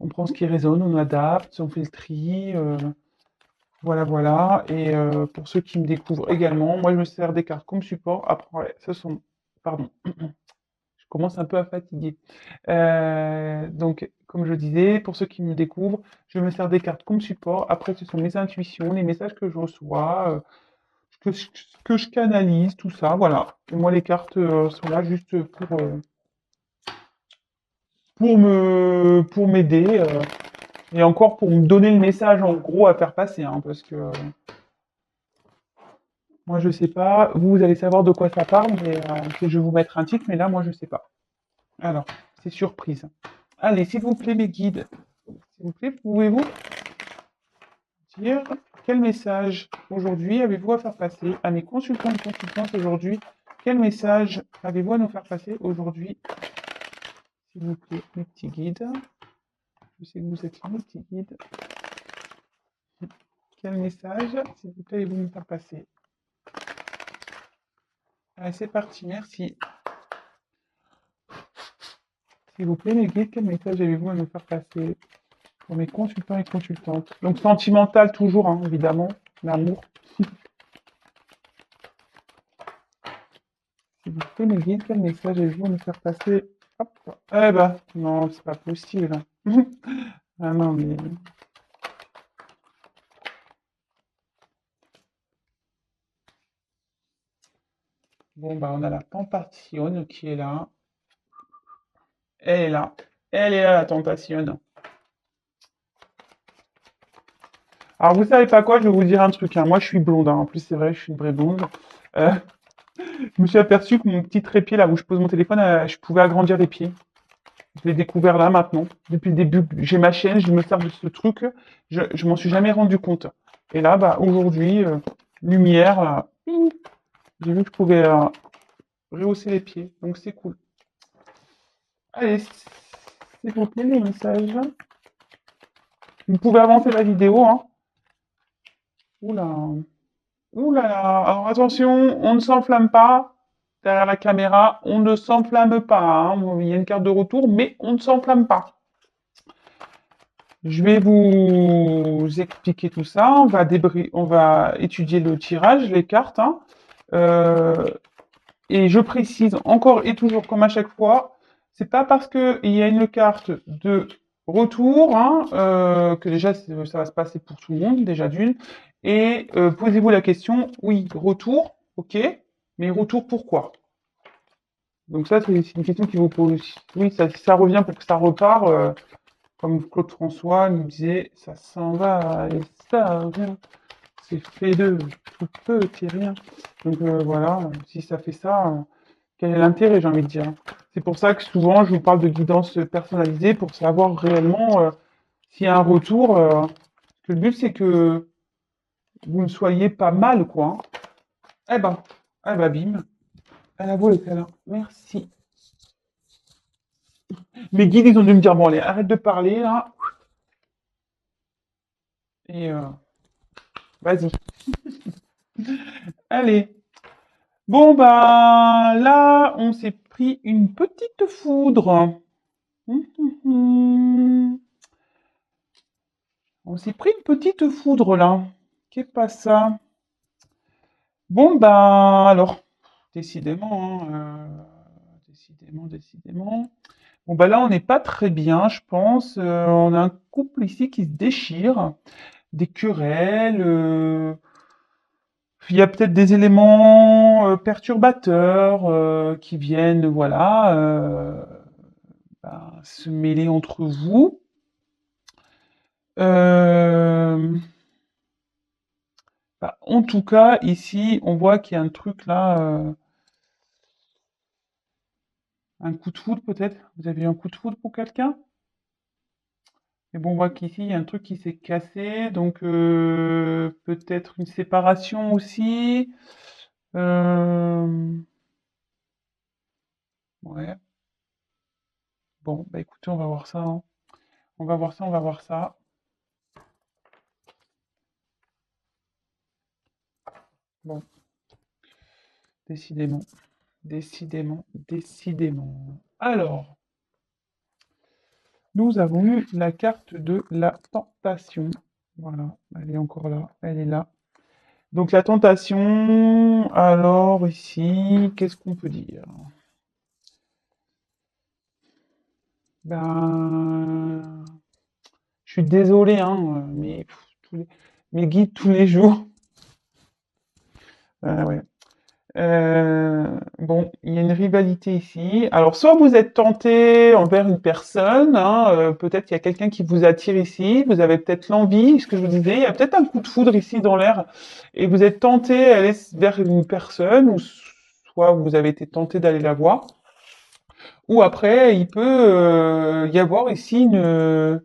On prend ce qui résonne, on adapte, on fait le tri. Voilà, voilà. Et pour ceux qui me découvrent également, moi je me sers des cartes comme support. Après, ce sont. Pardon, je commence un peu à fatiguer. Donc, comme je disais, pour ceux qui me découvrent, je me sers des cartes comme support. Après, ce sont mes intuitions, les messages que je reçois, que je canalise, tout ça. Voilà. Et moi, les cartes sont là juste pour m'aider. Et encore pour me donner le message en gros à faire passer, hein, parce que moi je sais pas, vous allez savoir de quoi ça parle, mais que je vais vous mettre un titre, mais là moi je sais pas. Alors, c'est surprise. Allez, s'il vous plaît, mes guides, s'il vous plaît, pouvez-vous dire quel message aujourd'hui avez-vous à faire passer à mes consultants et consultantes aujourd'hui? Quel message avez-vous à nous faire passer aujourd'hui, s'il vous plaît, mes petits guides? Je sais que vous êtes là, mes petits guides. Quel message, s'il vous plaît, avez-vous nous faire passer? Allez, c'est parti, merci. S'il vous plaît, mes guides, quel message avez-vous à nous faire passer pour mes consultants et consultantes? Donc, sentimental toujours, hein, évidemment, l'amour. S'il vous plaît, mes guides, quel message avez-vous à nous faire passer? Hop. Eh ben, non, c'est pas possible. Ah non, mais... Bon, bah, on a la Tentacion qui est là. Elle est là. Elle est là, la Tentacion. Alors, vous savez pas quoi, je vais vous dire un truc, hein. Moi, je suis blonde, hein. En plus, c'est vrai, je suis une vraie blonde. Euh, je me suis aperçu que mon petit trépied, là où je pose mon téléphone, je pouvais agrandir les pieds. Je l'ai découvert là maintenant. Depuis le début, j'ai ma chaîne, je me sers de ce truc. Je m'en suis jamais rendu compte. Et là, bah, aujourd'hui, lumière, j'ai vu que je pouvais rehausser les pieds. Donc c'est cool. Allez, s'il vous plaît, les messages. Vous pouvez avancer la vidéo, hein. Oula. Oula. Alors attention, on ne s'enflamme pas. Derrière la caméra, on ne s'enflamme pas, hein. Il y a une carte de retour, mais on ne s'enflamme pas. Je vais vous expliquer tout ça. On va étudier le tirage, les cartes, hein. Euh, et je précise encore et toujours, comme à chaque fois, c'est pas parce qu'il y a une carte de retour, hein, que déjà ça va se passer pour tout le monde, déjà d'une. Et posez-vous la question, oui, retour, ok, mais retour pourquoi? Donc ça, c'est une question qui vous pose. Oui, ça revient pour que ça repart. Comme Claude François nous disait, ça s'en va et ça revient. C'est fait de tout petit rien. Donc voilà, si ça fait ça, quel est l'intérêt, j'ai envie de dire. C'est pour ça que souvent je vous parle de guidance personnalisée pour savoir réellement s'il y a un retour. Que le but c'est que vous ne soyez pas mal, quoi, hein. Eh ben, bim. Elle a beau être là. Merci. Mes guides, ils ont dû me dire, bon, allez, arrête de parler, là. Et vas-y. Allez. Bon, bah là, on s'est pris une petite foudre. Hum. On s'est pris une petite foudre là. Qu'est pas ça? Bon, bah alors, décidément, hein, décidément, décidément. Bon, bah là, on n'est pas très bien, je pense. On a un couple ici qui se déchire, des querelles. Il y a peut-être des éléments perturbateurs qui viennent, voilà, se mêler entre vous. Euh, en tout cas, ici, on voit qu'il y a un truc là, un coup de foudre peut-être. Vous avez eu un coup de foudre pour quelqu'un? Mais bon, on voit qu'ici, il y a un truc qui s'est cassé, donc peut-être une séparation aussi. Euh, ouais. Bon, bah écoutez, on va voir ça, hein. On va voir ça, on va voir ça. Bon, décidément, décidément, décidément. Alors, Nous avons eu la carte de la tentation. Voilà, elle est encore là, elle est là. Donc la tentation, alors ici, qu'est-ce qu'on peut dire? Ben, je suis désolé, hein, mais mes guides tous les jours. Ouais. Bon, il y a une rivalité ici. Alors, soit vous êtes tenté envers une personne, hein, peut-être qu'il y a quelqu'un qui vous attire ici, vous avez peut-être l'envie, ce que je vous disais, il y a peut-être un coup de foudre ici dans l'air, et vous êtes tenté à aller vers une personne, ou soit vous avez été tenté d'aller la voir, ou après, il peut y avoir ici ouais,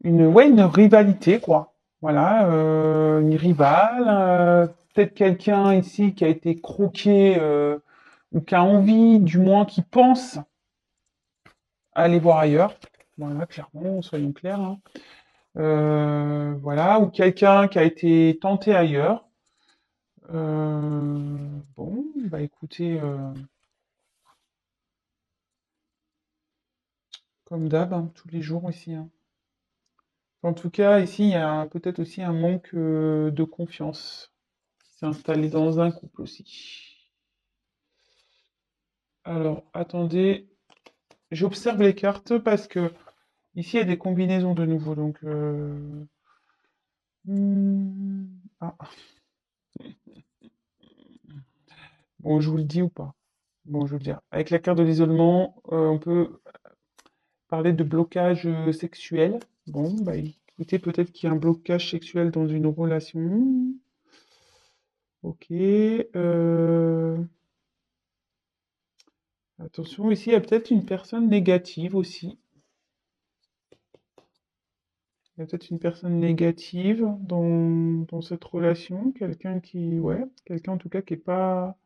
une rivalité, quoi. Voilà, une rivale, peut-être quelqu'un ici qui a été croqué, ou qui a envie, du moins qui pense à aller voir ailleurs. Voilà, clairement, soyons clairs, hein. Voilà, ou quelqu'un qui a été tenté ailleurs. Bon, bah écoutez, comme d'hab, hein, tous les jours ici, hein. En tout cas, ici, il y a peut-être aussi un manque de confiance qui s'est installé dans un couple aussi. Alors, attendez, j'observe les cartes parce que ici, il y a des combinaisons de nouveau. Donc, ah, bon, je vous le dis ou pas? Bon, je veux dire, avec la carte de l'isolement, on peut parler de blocage sexuel. Bon, bah écoutez, peut-être qu'il y a un blocage sexuel dans une relation. Ok. Attention, ici, il y a peut-être une personne négative aussi. Il y a peut-être une personne négative dans cette relation, quelqu'un qui, ouais, quelqu'un en tout cas qui est pas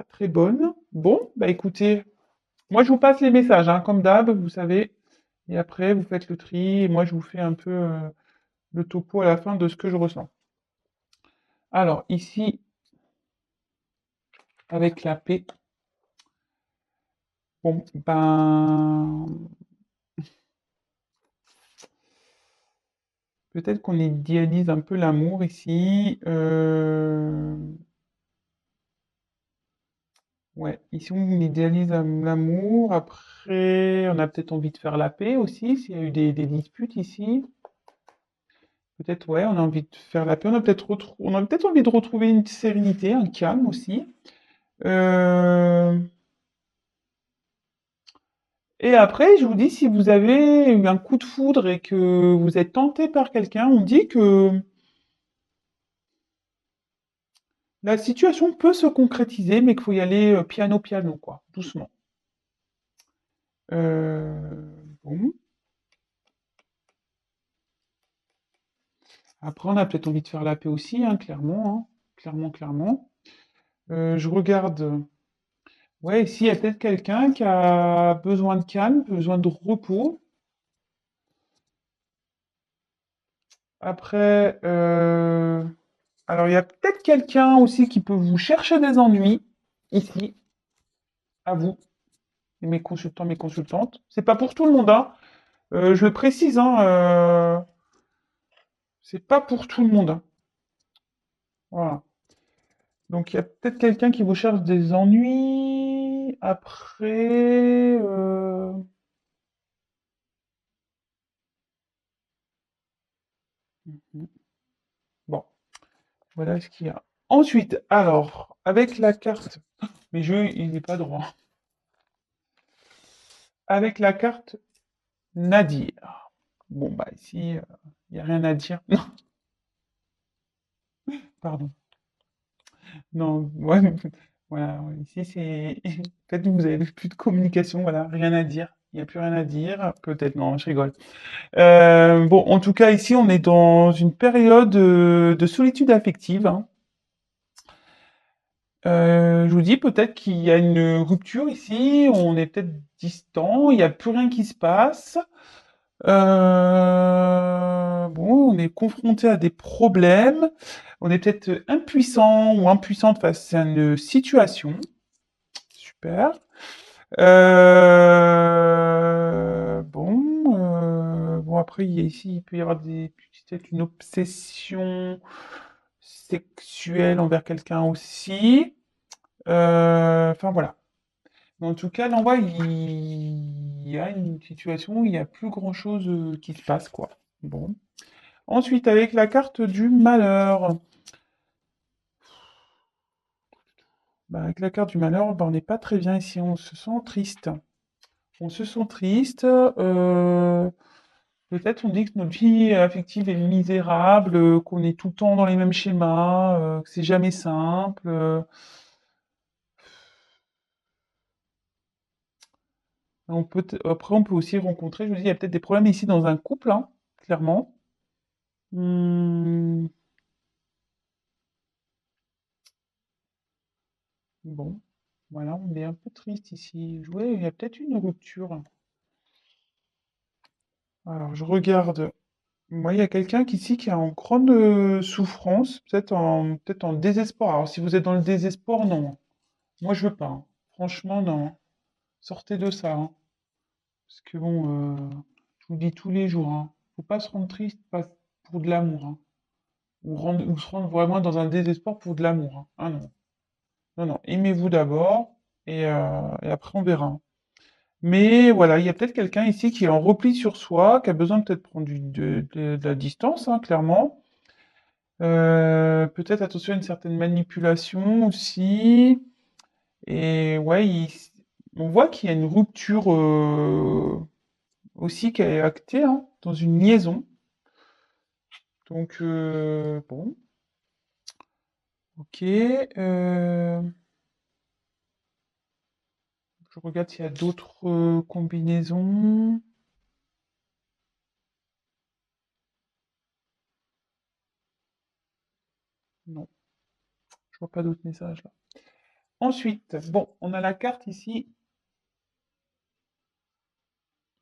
très bonne. Bon, bah écoutez, moi je vous passe les messages, hein, comme d'hab, vous savez, et après vous faites le tri, et moi je vous fais un peu le topo à la fin de ce que je ressens. Alors ici, avec la paix, bon, ben, peut-être qu'on idéalise un peu l'amour ici. Ouais, ici on idéalise l'amour. Après, on a peut-être envie de faire la paix aussi, s'il y a eu des disputes ici. Peut-être, ouais, on a envie de faire la paix. On a peut-être envie de retrouver une sérénité, un calme aussi. Euh, Et après, je vous dis, si vous avez eu un coup de foudre et que vous êtes tenté par quelqu'un, on dit que la situation peut se concrétiser, mais qu'il faut y aller piano piano, quoi, doucement. Bon. Après, on a peut-être envie de faire la paix aussi, hein, clairement, hein. Clairement, clairement. Je regarde. Ouais, ici, il y a peut-être quelqu'un qui a besoin de calme, besoin de repos. Après, alors il y a peut-être quelqu'un aussi qui peut vous chercher des ennuis, ici, à vous, et mes consultants, mes consultantes. C'est pas pour tout le monde, hein. Je le précise, hein, c'est pas pour tout le monde, hein. Voilà. Donc il y a peut-être quelqu'un qui vous cherche des ennuis. Après, mhm. Bon, voilà ce qu'il y a. Ensuite, alors, avec la carte, mes jeux, il n'est pas droit. Avec la carte Nadir. Bon, bah ici, il n'y a rien à dire. Pardon. Non, ouais, voilà, ouais, ici c'est. Peut-être que vous avez plus de communication, voilà, rien à dire. Il n'y a plus rien à dire. Peut-être, non, je rigole. Bon, en tout cas, ici, on est dans une période de solitude affective, hein. Je vous dis peut-être qu'il y a une rupture ici, on est peut-être distant, il n'y a plus rien qui se passe. Bon, on est confronté à des problèmes, on est peut-être impuissant ou impuissante face à une situation. Super. Bon, après, ici, il peut y avoir peut-être une obsession sexuelle envers quelqu'un aussi. Enfin, voilà. Mais en tout cas, là, on voit, il y a une situation où il n'y a plus grand-chose qui se passe, quoi. Bon. Ensuite, avec la carte du malheur. Bah, avec la carte du malheur, bah, on n'est pas très bien ici. On se sent triste. On se sent triste. Peut-être on dit que notre vie affective est misérable, qu'on est tout le temps dans les mêmes schémas, que c'est jamais simple. Après, on peut aussi rencontrer, je vous dis, il y a peut-être des problèmes ici dans un couple, hein, clairement. Hmm, bon, voilà, on est un peu triste ici. Ouais, il y a peut-être une rupture. Alors, je regarde. Moi, il y a quelqu'un ici qui est en grande souffrance, peut-être en désespoir. Alors, si vous êtes dans le désespoir, non. Moi, je veux pas, hein. Franchement, non. Sortez de ça, hein. Parce que bon, je vous le dis tous les jours, hein, faut pas se rendre triste pour de l'amour, hein. Ou se rendre vraiment dans un désespoir pour de l'amour, hein. Ah non. Non, non. Aimez-vous d'abord et après on verra, hein. Mais voilà, il y a peut-être quelqu'un ici qui est en repli sur soi, qui a besoin de peut-être prendre de la distance, hein, clairement. Peut-être attention à une certaine manipulation aussi. Et ouais, on voit qu'il y a une rupture aussi qui est actée, hein, dans une liaison. Donc, bon, ok. Je regarde s'il y a d'autres combinaisons. Non, je vois pas d'autres messages là. Ensuite, bon, on a la carte ici.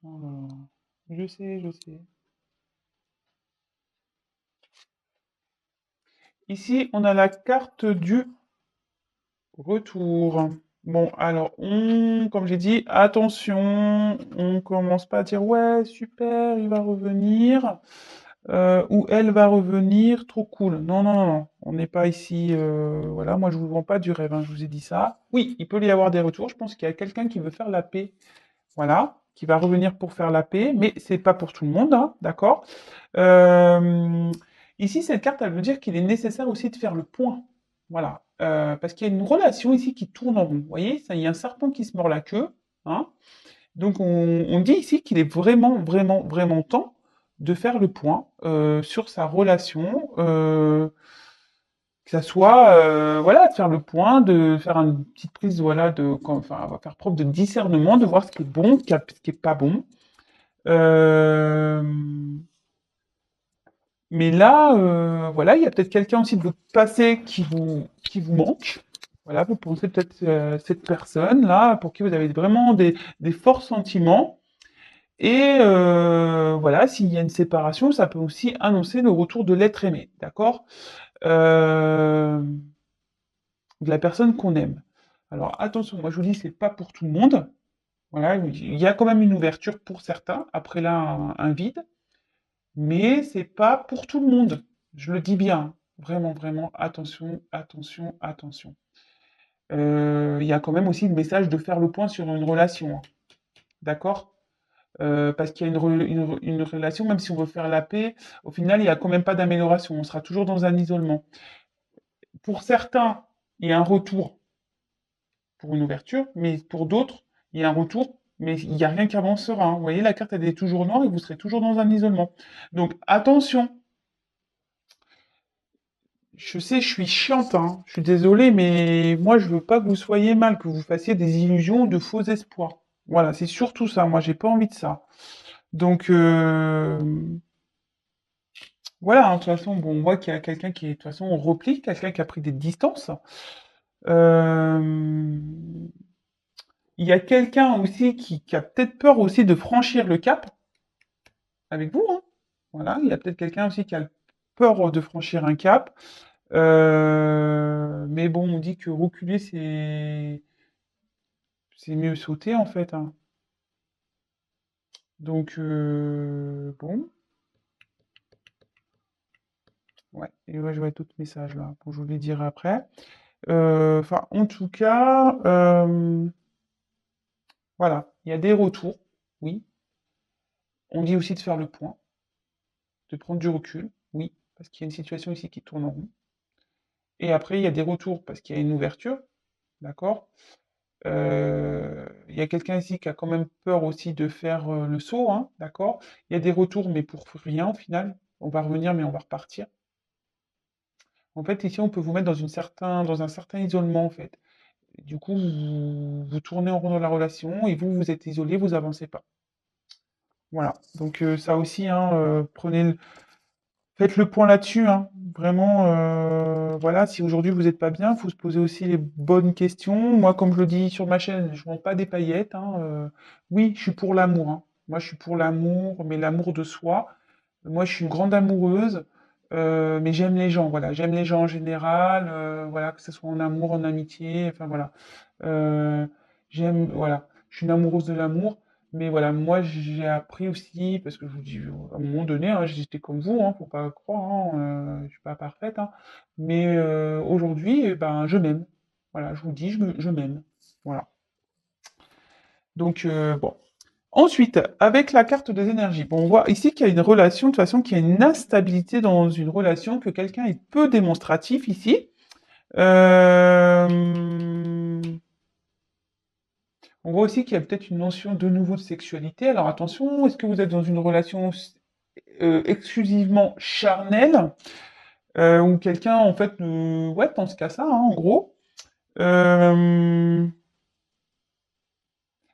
Oh là là. Je sais, je sais. Ici, on a la carte du retour. Bon, alors, comme j'ai dit, attention, on commence pas à dire ouais, super, il va revenir, ou elle va revenir, trop cool. Non, non, non, non, on n'est pas ici. Voilà, moi je vous vends pas du rêve, hein, je vous ai dit ça. Oui, il peut y avoir des retours. Je pense qu'il y a quelqu'un qui veut faire la paix, voilà, qui va revenir pour faire la paix, mais c'est pas pour tout le monde, hein, d'accord? Euh, Ici, cette carte, elle veut dire qu'il est nécessaire aussi de faire le point. Voilà. Parce qu'il y a une relation ici qui tourne en rond. Vous voyez, ça, il y a un serpent qui se mord la queue, hein. Donc, on dit ici qu'il est vraiment, vraiment, vraiment temps de faire le point sur sa relation, que ça soit, voilà, de faire le point, de faire une petite prise, voilà, enfin, on va faire preuve de discernement, de voir ce qui est bon, ce qui est pas bon. Euh, Mais là, voilà, il y a peut-être quelqu'un aussi de votre passé qui vous manque. Voilà, vous pensez peut-être cette personne-là pour qui vous avez vraiment des forts sentiments. Et voilà, s'il y a une séparation, ça peut aussi annoncer le retour de l'être aimé, d'accord? Euh, de la personne qu'on aime. Alors attention, moi je vous dis, c'est pas pour tout le monde. Voilà, il y a quand même une ouverture pour certains, après là, un vide. Mais c'est pas pour tout le monde. Je le dis bien. Vraiment, vraiment, attention, attention, attention. Il y a quand même aussi le message de faire le point sur une relation, hein. D'accord? Parce qu'il y a une relation, même si on veut faire la paix, au final, il n'y a quand même pas d'amélioration. On sera toujours dans un isolement. Pour certains, il y a un retour pour une ouverture, mais pour d'autres, il y a un retour, mais il n'y a rien qui avancera, hein. Vous voyez, la carte, elle est toujours noire et vous serez toujours dans un isolement. Donc, attention. Je sais, je suis chiante, hein. Je suis désolé, mais moi, je veux pas que vous soyez mal, que vous fassiez des illusions ou de faux espoirs. Voilà, c'est surtout ça. Moi, j'ai pas envie de ça. Donc, voilà, hein, de toute façon, bon, on voit qu'il y a quelqu'un qui est, de toute façon, en repli, quelqu'un qui a pris des distances. Euh, il y a quelqu'un aussi qui a peut-être peur aussi de franchir le cap avec vous, hein. Voilà, il y a peut-être quelqu'un aussi qui a peur de franchir un cap. Mais bon, on dit que reculer, c'est mieux sauter en fait, hein. Donc, bon, ouais, et ouais, je vois d'autres messages là. Bon, je vous les dirai après. Enfin, en tout cas, voilà, il y a des retours, oui. On dit aussi de faire le point, de prendre du recul, oui, parce qu'il y a une situation ici qui tourne en rond. Et après, il y a des retours parce qu'il y a une ouverture, d'accord? Il y a quelqu'un ici qui a quand même peur aussi de faire le saut, hein, d'accord? Il y a des retours, mais pour rien au final. On va revenir, mais on va repartir. En fait, ici, on peut vous mettre dans un certain isolement, en fait. Du coup, vous tournez en rond dans la relation et vous, vous êtes isolé, vous avancez pas. Voilà. Donc ça aussi, hein, faites le point là-dessus, hein. Vraiment, voilà, si aujourd'hui vous n'êtes pas bien, il faut se poser aussi les bonnes questions. Moi, comme je le dis sur ma chaîne, je ne vends pas des paillettes, hein, oui, je suis pour l'amour, hein. Moi, je suis pour l'amour, mais l'amour de soi. Moi, je suis une grande amoureuse, mais j'aime les gens, voilà. J'aime les gens en général, voilà, que ce soit en amour, en amitié, enfin voilà. Euh, voilà, je suis une amoureuse de l'amour, mais voilà, moi j'ai appris aussi, parce que je vous dis, à un moment donné, hein, j'étais comme vous, hein, faut pas croire, hein, je suis pas parfaite, hein, mais aujourd'hui, eh ben, je m'aime. Voilà, je vous dis, je m'aime. Voilà. Donc, bon. Ensuite, avec la carte des énergies, bon, on voit ici qu'il y a une relation, de toute façon, qu'il y a une instabilité dans une relation, que quelqu'un est peu démonstratif ici. Euh, On voit aussi qu'il y a peut-être une notion de nouveau de sexualité. Alors attention, est-ce que vous êtes dans une relation exclusivement charnelle ou quelqu'un en fait ouais pense qu'à ça, hein, en gros. Euh,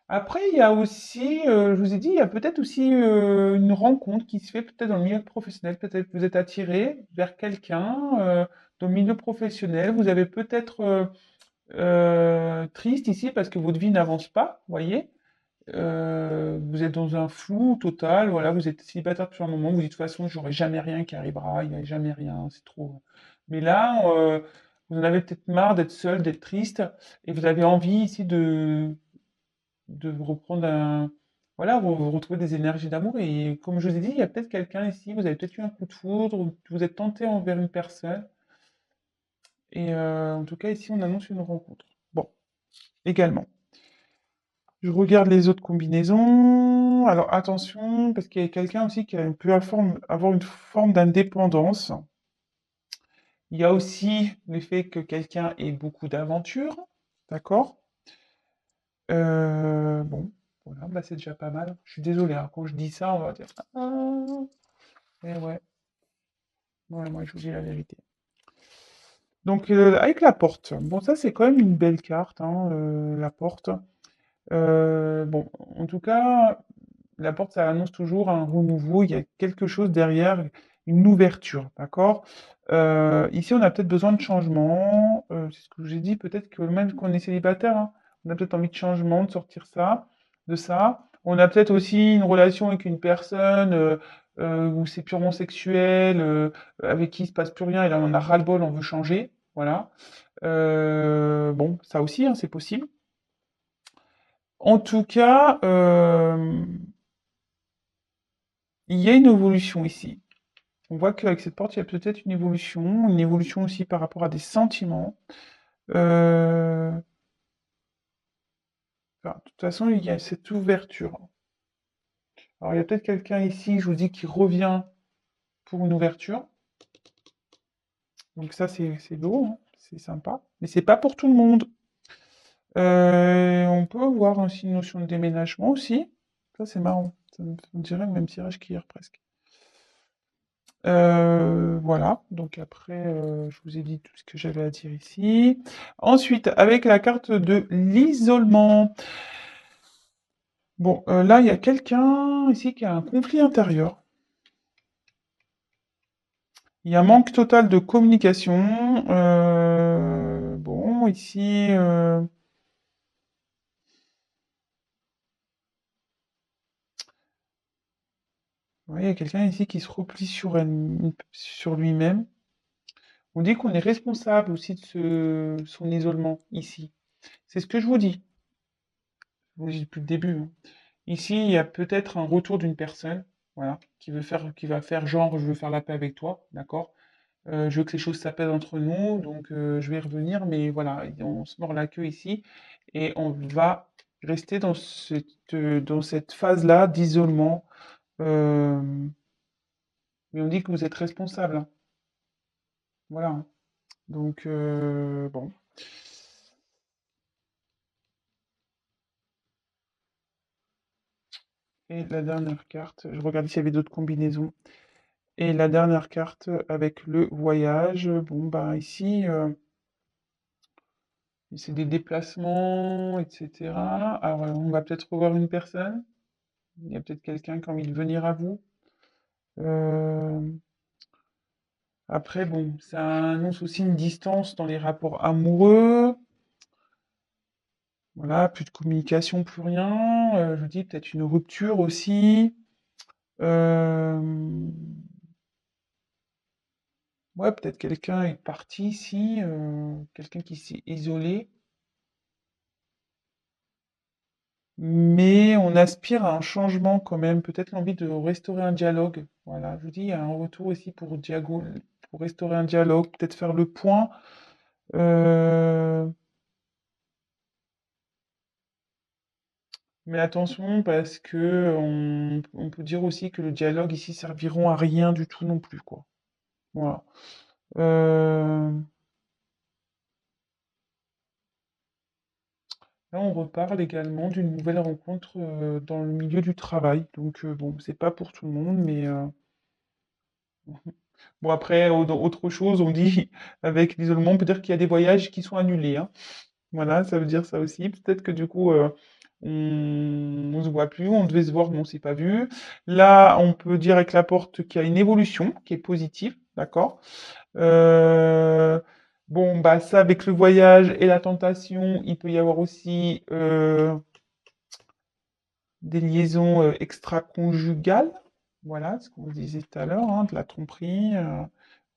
Après, il y a aussi, je vous ai dit, il y a peut-être aussi une rencontre qui se fait peut-être dans le milieu professionnel. Peut-être que vous êtes attiré vers quelqu'un dans le milieu professionnel. Vous avez peut-être triste ici parce que votre vie n'avance pas, vous voyez. Vous êtes dans un flou total, voilà, vous êtes célibataire depuis un moment, vous dites de toute façon, j'aurai jamais rien qui arrivera, il n'y a jamais rien, c'est trop. Mais là, vous en avez peut-être marre d'être seul, d'être triste, et vous avez envie ici de vous reprendre un. Voilà, vous retrouver des énergies d'amour, et comme je vous ai dit, il y a peut-être quelqu'un ici, vous avez peut-être eu un coup de foudre, ou vous êtes tenté envers une personne, et en tout cas, ici, on annonce une rencontre. Bon, également. Je regarde les autres combinaisons. Alors attention, parce qu'il y a quelqu'un aussi qui peut avoir une forme d'indépendance. Il y a aussi le fait que quelqu'un ait beaucoup d'aventures. D'accord? Bon, voilà, bah c'est déjà pas mal. Je suis désolé, hein, quand je dis ça, on va dire ah, eh ouais, ouais, moi je vous dis la vérité. Donc avec la porte. Bon, ça c'est quand même une belle carte, hein, la porte. Bon, en tout cas, la porte, ça annonce toujours un renouveau, il y a quelque chose derrière, une ouverture, d'accord? Ici, on a peut-être besoin de changement, c'est ce que j'ai dit, peut-être que même qu'on est célibataire, hein, on a peut-être envie de changement, de sortir de ça. On a peut-être aussi une relation avec une personne où c'est purement sexuel, avec qui il se passe plus rien, et là on en a ras-le-bol, on veut changer, voilà. Bon, ça aussi, hein, c'est possible. En tout cas, il y a une évolution ici. On voit qu'avec cette porte, il y a peut-être une évolution aussi par rapport à des sentiments. Euh, enfin, de toute façon, il y a cette ouverture. Alors, il y a peut-être quelqu'un ici, je vous dis, qui revient pour une ouverture. Donc ça, c'est beau, hein, c'est sympa. Mais c'est pas pour tout le monde. On peut voir aussi une notion de déménagement aussi. Ça, c'est marrant. Ça me dirait le même tirage qu'hier presque. Voilà, donc après, je vous ai dit tout ce que j'avais à dire ici. Ensuite, avec la carte de l'isolement. Bon, là, il y a quelqu'un ici qui a un conflit intérieur. Il y a un manque total de communication. Bon, ici, ouais, il y a quelqu'un ici qui se replie sur lui-même. On dit qu'on est responsable aussi de son isolement ici. C'est ce que je vous dis. vous le dis depuis le début, hein. Ici, il y a peut-être un retour d'une personne, voilà, qui va faire genre, je veux faire la paix avec toi, d'accord? Je veux que les choses s'apaisent entre nous, donc je vais revenir, mais voilà, on se mord la queue ici, et on va rester dans cette phase-là d'isolement. euh, mais on dit que vous êtes responsable, hein. Voilà, hein. Donc, bon. Et la dernière carte, je regardais s'il y avait d'autres combinaisons. Et la dernière carte avec le voyage, bon, bah ici, c'est des déplacements, etc. Alors, on va peut-être revoir une personne. Il y a peut-être quelqu'un qui a envie de venir à vous. Euh, Après, bon, ça annonce aussi une distance dans les rapports amoureux. Voilà, plus de communication, plus rien. Je vous dis peut-être une rupture aussi. Euh, Ouais, peut-être quelqu'un est parti ici, quelqu'un qui s'est isolé. Mais on aspire à un changement quand même, peut-être l'envie de restaurer un dialogue. Voilà, je vous dis, il y a un retour ici pour restaurer un dialogue, peut-être faire le point. Euh, mais attention, parce que on peut dire aussi que le dialogue ici serviront à rien du tout non plus, quoi. Voilà. Euh, Là, on reparle également d'une nouvelle rencontre dans le milieu du travail. Donc, bon, c'est pas pour tout le monde, mais bon, après, dans autre chose, on dit avec l'isolement, on peut dire qu'il y a des voyages qui sont annulés, hein. Voilà, ça veut dire ça aussi. Peut-être que du coup, on se voit plus, on devait se voir, mais on s'est pas vu. Là, on peut dire avec la porte qu'il y a une évolution qui est positive, d'accord? Euh, bon, bah ça, avec le voyage et la tentation, il peut y avoir aussi des liaisons extra-conjugales. Voilà, ce qu'on disait tout à l'heure, hein, de la tromperie,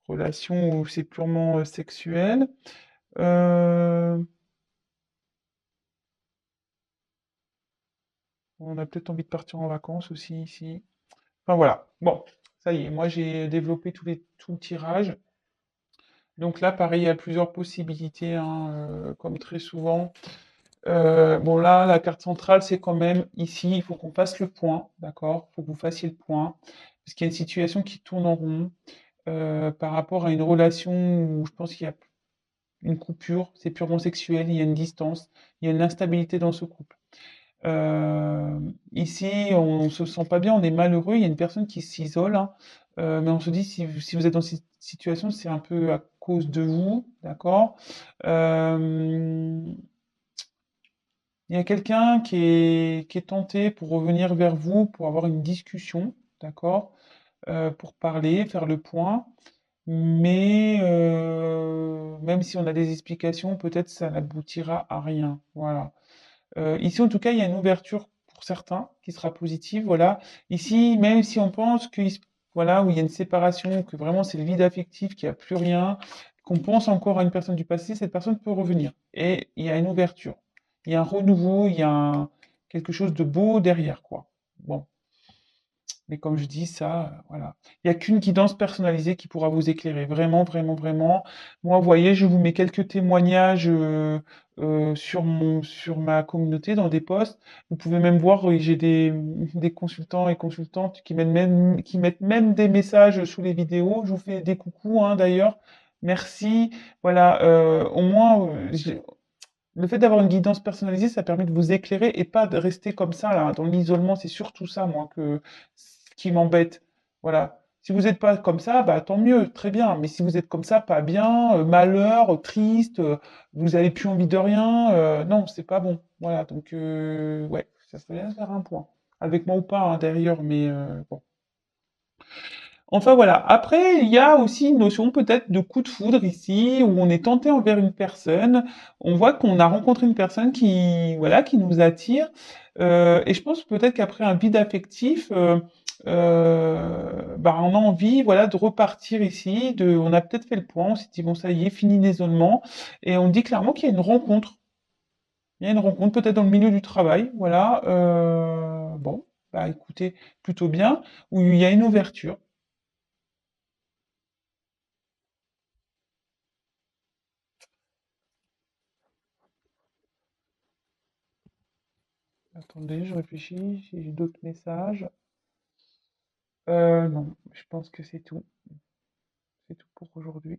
relation où c'est purement sexuel. Euh, on a peut-être envie de partir en vacances aussi ici. Enfin voilà. Bon, ça y est, moi j'ai développé tout le tirage. Donc là, pareil, il y a plusieurs possibilités, hein, comme très souvent. Bon là, la carte centrale, c'est quand même ici, il faut qu'on fasse le point, d'accord? Il faut que vous fassiez le point. Parce qu'il y a une situation qui tourne en rond par rapport à une relation où je pense qu'il y a une coupure, c'est purement sexuel, il y a une distance, il y a une instabilité dans ce couple. Ici, on se sent pas bien, on est malheureux, il y a une personne qui s'isole, hein, mais on se dit si vous êtes dans cette situation, c'est un peu à cause de vous, d'accord? Euh, il y a quelqu'un qui est tenté pour revenir vers vous, pour avoir une discussion, d'accord? Pour parler, faire le point. Mais même si on a des explications, peut-être ça n'aboutira à rien. Voilà. Ici, en tout cas, il y a une ouverture pour certains qui sera positive. Voilà. Ici, même si on pense voilà, où il y a une séparation, que vraiment c'est le vide affectif, qu'il n'y a plus rien, qu'on pense encore à une personne du passé, cette personne peut revenir. Et il y a une ouverture. Il y a un renouveau, quelque chose de beau derrière, quoi. Bon. Mais comme je dis, ça, voilà. Il n'y a qu'une guidance personnalisée qui pourra vous éclairer. Vraiment, vraiment, vraiment. Moi, vous voyez, je vous mets quelques témoignages sur ma communauté dans des posts. Vous pouvez même voir, j'ai des consultants et consultantes qui mettent même des messages sous les vidéos. Je vous fais des coucous, hein, d'ailleurs. Merci. Voilà, au moins, le fait d'avoir une guidance personnalisée, ça permet de vous éclairer et pas de rester comme ça, là, dans l'isolement. C'est surtout ça, moi, qui m'embête. Voilà. Si vous n'êtes pas comme ça, bah tant mieux, très bien. Mais si vous êtes comme ça, pas bien, malheur, triste, vous avez plus envie de rien, non, c'est pas bon. Voilà. Donc, ouais, ça serait bien de faire un point. Avec moi ou pas, hein, d'ailleurs, mais bon. Enfin voilà. Après, il y a aussi une notion peut-être de coup de foudre ici, où on est tenté envers une personne. On voit qu'on a rencontré une personne qui, voilà, qui nous attire. Et je pense peut-être qu'après un vide affectif, bah, on a envie, voilà, de repartir ici. On a peut-être fait le point. On s'est dit bon, ça y est, fini l'isolement. Et on dit clairement qu'il y a une rencontre. Il y a une rencontre peut-être dans le milieu du travail, voilà. Bon, bah écoutez, plutôt bien, où il y a une ouverture. Attendez, je réfléchis si j'ai d'autres messages. Non, je pense que c'est tout pour aujourd'hui.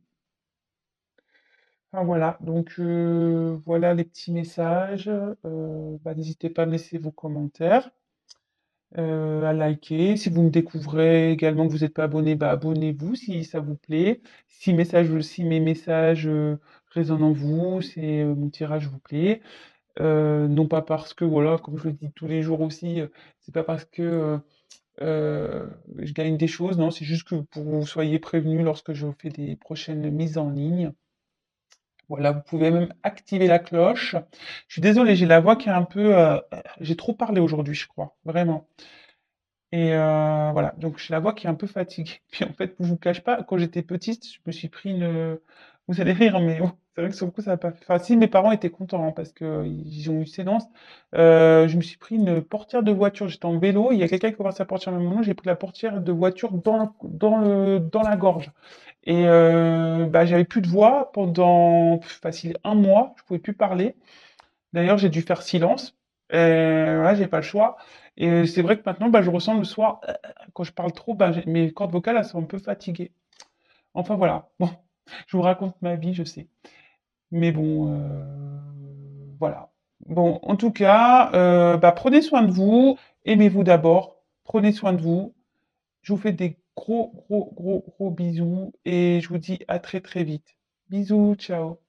Enfin voilà, donc voilà les petits messages. Bah, n'hésitez pas à me laisser vos commentaires, à liker. Si vous me découvrez également que vous n'êtes pas abonné, bah, abonnez-vous si ça vous plaît. Si mes messages résonnent en vous, si mon tirage vous plaît. Non pas parce que, voilà, comme je le dis tous les jours aussi, c'est pas parce que je gagne des choses, non, c'est juste que pour que vous soyez prévenus lorsque je fais des prochaines mises en ligne. Voilà, vous pouvez même activer la cloche. Je suis désolée, j'ai la voix qui est un peu, j'ai trop parlé aujourd'hui, je crois, vraiment. Et voilà, donc j'ai la voix qui est un peu fatiguée. Puis en fait, je vous cache pas, quand j'étais petite, je me suis pris une. Vous allez rire, mais bon, c'est vrai que sur le coup, ça n'a pas fait. Enfin, si mes parents étaient contents, hein, parce qu'ils ont eu séance, je me suis pris une portière de voiture. J'étais en vélo, il y a quelqu'un qui a ouvert sa portière à un moment, j'ai pris la portière de voiture dans la gorge. Et bah, j'avais plus de voix pendant facile un mois, je pouvais plus parler. D'ailleurs, j'ai dû faire silence. Voilà, j'ai pas le choix. Et c'est vrai que maintenant, bah, je ressens le soir, quand je parle trop, bah, mes cordes vocales, elles sont un peu fatiguées. Enfin voilà. Bon, je vous raconte ma vie, je sais. Mais bon, voilà. Bon, en tout cas, bah, prenez soin de vous, aimez-vous d'abord, prenez soin de vous. Je vous fais des gros, gros, gros, gros bisous et je vous dis à très, très vite. Bisous, ciao.